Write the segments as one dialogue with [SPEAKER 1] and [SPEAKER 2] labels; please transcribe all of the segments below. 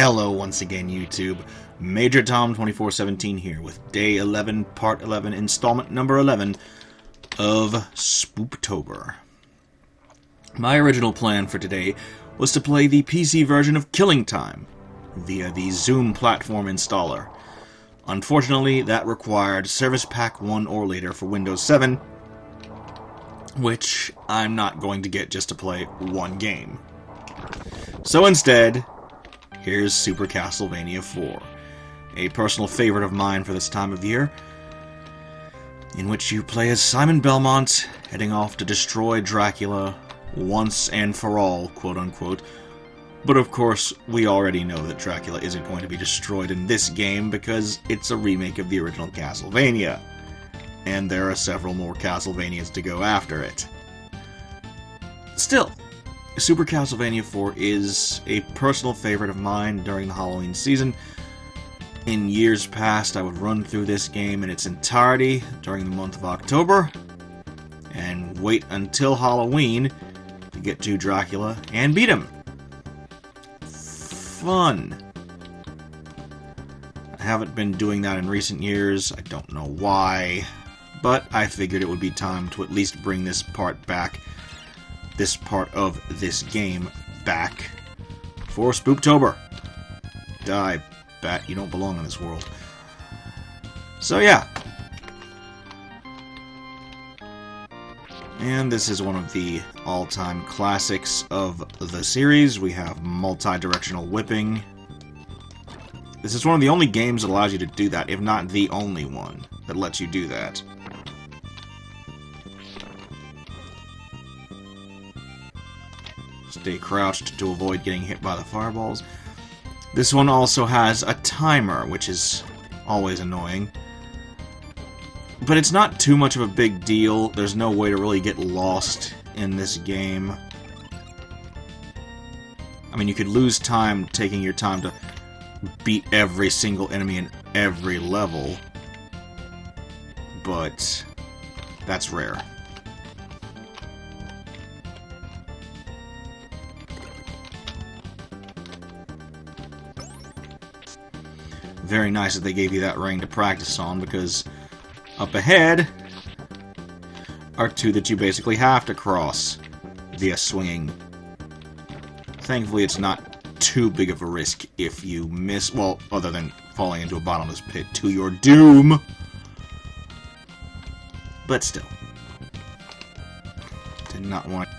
[SPEAKER 1] Hello once again, YouTube. Major Tom 2417 here with Day 11, Part 11, Installment number 11 of SpoopTober. My original plan for today was to play the PC version of Killing Time via the Zoom platform installer. Unfortunately, that required Service Pack 1 or later for Windows 7, which I'm not going to get just to play one game. So instead, here's Super Castlevania 4, a personal favorite of mine for this time of year, in which you play as Simon Belmont, heading off to destroy Dracula once and for all, quote-unquote. But of course, we already know that Dracula isn't going to be destroyed in this game because it's a remake of the original Castlevania, and there are several more Castlevanias to go after it. Still, Super Castlevania 4 is a personal favorite of mine during the Halloween season. In years past, I would run through this game in its entirety during the month of October, and wait until Halloween to get to Dracula and beat him. Fun. I haven't been doing that in recent years, I don't know why, but I figured it would be time to at least bring this part back. This part of this game back for SpoopTober. Die, bat, you don't belong in this world. So yeah. And this is one of the all-time classics of the series. We have multi-directional whipping. This is one of the only games that allows you to do that, if not the only one that lets you do that. Stay crouched to avoid getting hit by the fireballs. This one also has a timer, which is always annoying. But it's not too much of a big deal. There's no way to really get lost in this game. I mean, you could lose time taking your time to beat every single enemy in every level, but that's rare. Very nice that they gave you that ring to practice on, because up ahead are two that you basically have to cross via swinging. Thankfully, it's not too big of a risk if you miss, well, other than falling into a bottomless pit to your doom. But still. Did not want...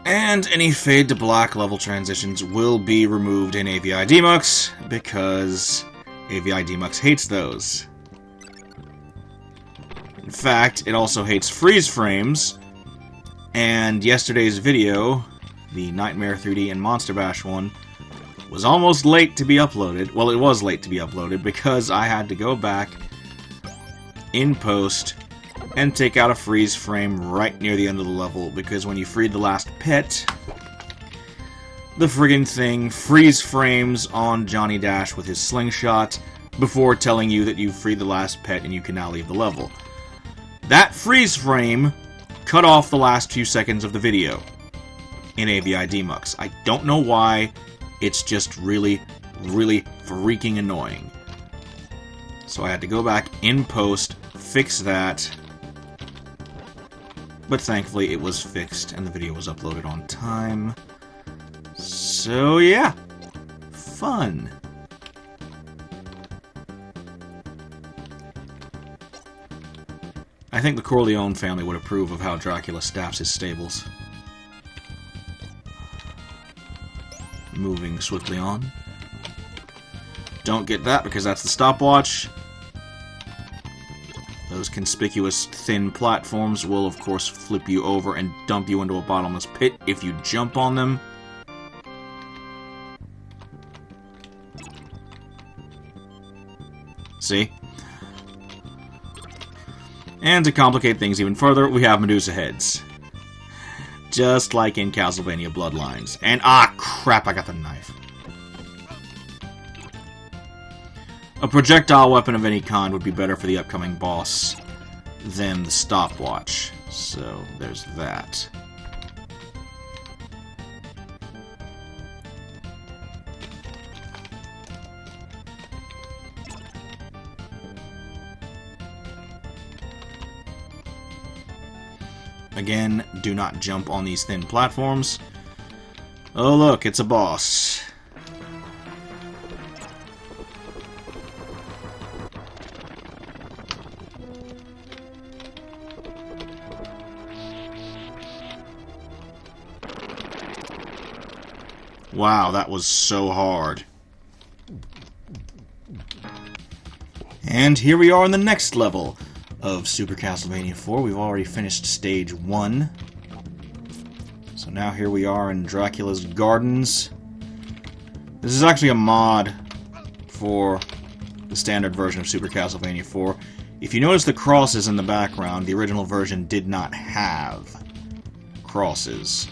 [SPEAKER 1] And any fade to black level transitions will be removed in AVI Demux, because AVI Demux hates those. In fact, it also hates freeze frames, and yesterday's video, the Nightmare 3D and Monster Bash one, was almost late to be uploaded. Well, it was late to be uploaded because I had to go back in post and take out a freeze frame right near the end of the level, because when you freed the last pet, the friggin' thing freeze frames on Johnny Dash with his slingshot before telling you that you freed the last pet and you can now leave the level. That freeze frame cut off the last few seconds of the video in AVI Demux. I don't know why, it's just really, really freaking annoying. So I had to go back in post, fix that. But thankfully it was fixed and the video was uploaded on time. So yeah, fun. I think the Corleone family would approve of how Dracula staffs his stables. Moving swiftly on. Don't get that because that's the stopwatch. Those conspicuous thin platforms will, of course, flip you over and dump you into a bottomless pit if you jump on them. See? And to complicate things even further, we have Medusa heads. Just like in Castlevania Bloodlines. And, crap, I got the knife. A projectile weapon of any kind would be better for the upcoming boss than the stopwatch. So, there's that. Again, do not jump on these thin platforms. Oh look, it's a boss. Wow, that was so hard. And here we are in the next level of Super Castlevania 4. We've already finished stage 1. So now here we are in Dracula's Gardens. This is actually a mod for the standard version of Super Castlevania 4. If you notice the crosses in the background, the original version did not have crosses.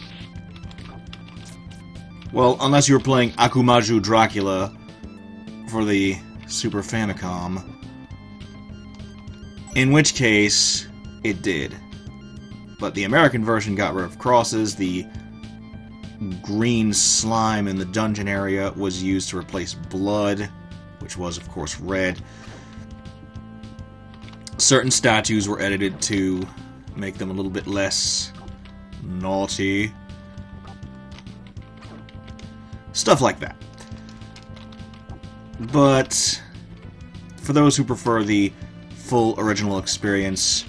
[SPEAKER 1] Well, unless you were playing Akumaju Dracula for the Super Famicom, in which case it did. But the American version got rid of crosses. The green slime in the dungeon area was used to replace blood, which was, of course, red. Certain statues were edited to make them a little bit less naughty. Stuff like that. But for those who prefer the full original experience,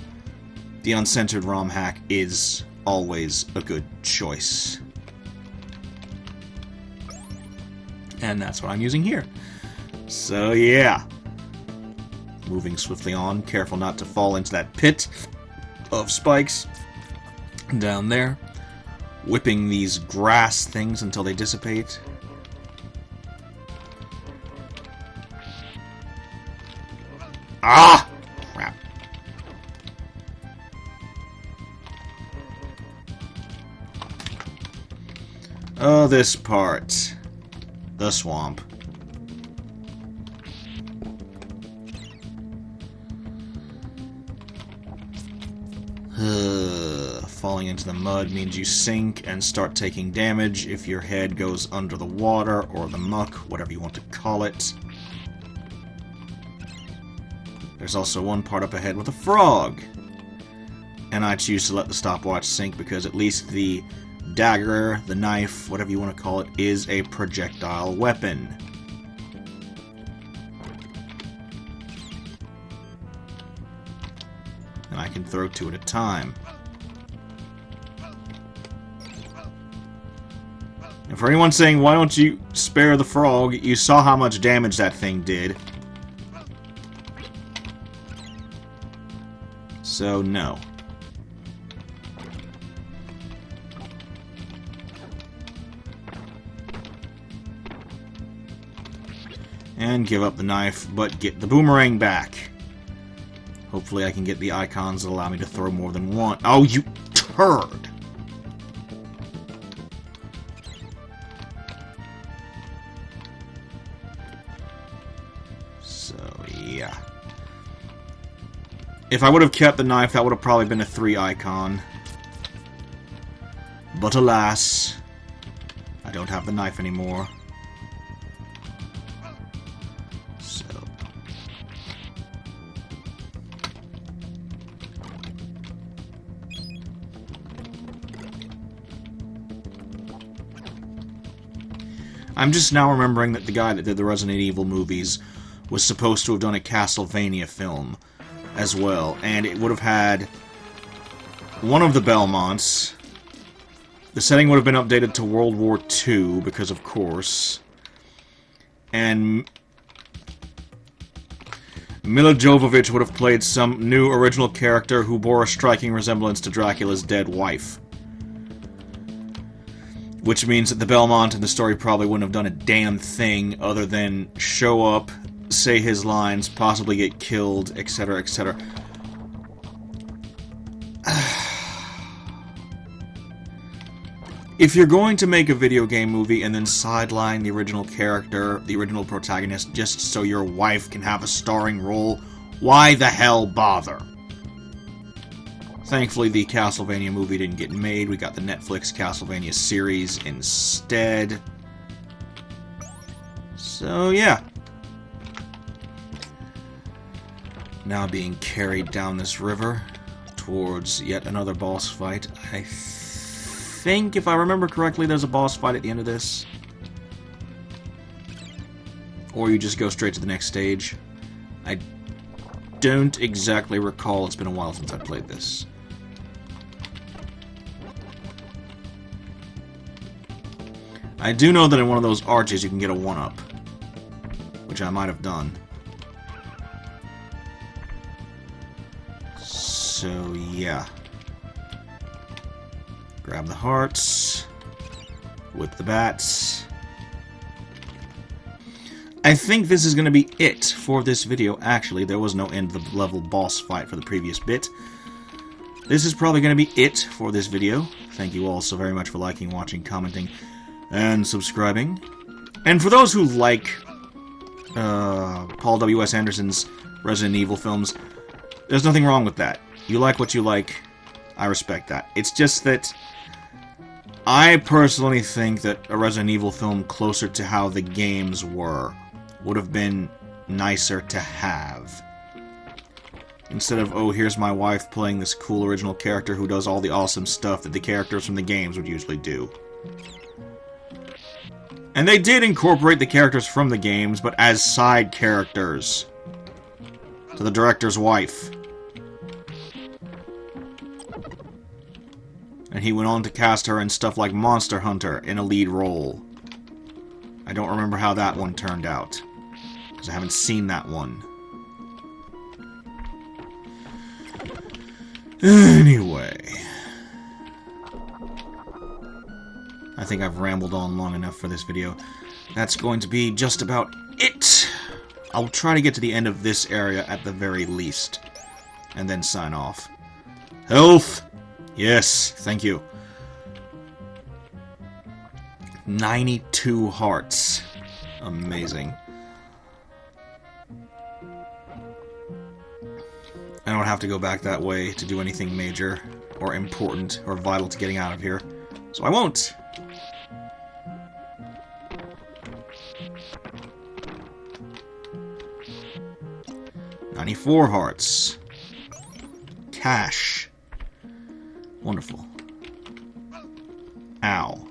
[SPEAKER 1] the uncensored ROM hack is always a good choice. And that's what I'm using here. So yeah. Moving swiftly on, careful not to fall into that pit of spikes down there. Whipping these grass things until they dissipate. Ah! Crap. Oh, this part. The swamp. Falling into the mud means you sink and start taking damage if your head goes under the water or the muck, whatever you want to call it. There's also one part up ahead with a frog. And I choose to let the stopwatch sink because at least the dagger, the knife, whatever you want to call it, is a projectile weapon. And I can throw 2 at a time. And for anyone saying, why don't you spare the frog, you saw how much damage that thing did. So, no. And give up the knife, but get the boomerang back. Hopefully I can get the icons that allow me to throw more than one. Oh, you turd! So, yeah. If I would have kept the knife, that would have probably been a 3 icon. But alas, I don't have the knife anymore. So. I'm just now remembering that the guy that did the Resident Evil movies was supposed to have done a Castlevania film as well, and it would have had one of the Belmonts. The setting would have been updated to World War II, because of course, and Mila Jovovich would have played some new original character who bore a striking resemblance to Dracula's dead wife. Which means that the Belmont in the story probably wouldn't have done a damn thing other than show up, say his lines, possibly get killed, etc., etc. If you're going to make a video game movie and then sideline the original character, the original protagonist, just so your wife can have a starring role, why the hell bother? Thankfully, the Castlevania movie didn't get made. We got the Netflix Castlevania series instead. So, yeah. Now being carried down this river towards yet another boss fight. I think, if I remember correctly, there's a boss fight at the end of this. Or you just go straight to the next stage. I don't exactly recall. It's been a while since I played this. I do know that in one of those arches you can get a 1-up, which I might have done. So, yeah. Grab the hearts. Whip the bats. I think this is going to be it for this video. Actually, there was no end of the level boss fight for the previous bit. This is probably going to be it for this video. Thank you all so very much for liking, watching, commenting, and subscribing. And for those who like Paul W.S. Anderson's Resident Evil films, there's nothing wrong with that. You like what you like. I respect that. It's just that I personally think that a Resident Evil film closer to how the games were would have been nicer to have. Instead of, oh, here's my wife playing this cool original character who does all the awesome stuff that the characters from the games would usually do. And they did incorporate the characters from the games, but as side characters to the director's wife. And he went on to cast her in stuff like Monster Hunter in a lead role. I don't remember how that one turned out, because I haven't seen that one. Anyway, I think I've rambled on long enough for this video. That's going to be just about it. I'll try to get to the end of this area at the very least, and then sign off. Health! Yes, thank you. 92 hearts. Amazing. I don't have to go back that way to do anything major, or important, or vital to getting out of here. So I won't! $94 hearts. Cash. Wonderful. Ow.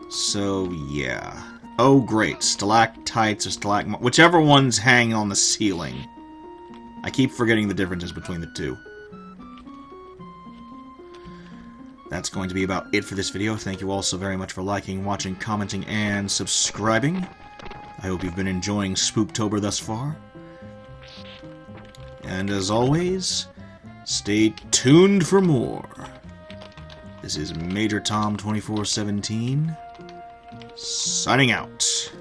[SPEAKER 1] So, yeah. Oh, great. Stalactites or stalagmites. Whichever ones hang on the ceiling. I keep forgetting the differences between the two. That's going to be about it for this video. Thank you all so very much for liking, watching, commenting, and subscribing. I hope you've been enjoying SpoopTober thus far. And as always, stay tuned for more. This is Major Tom 2417, signing out.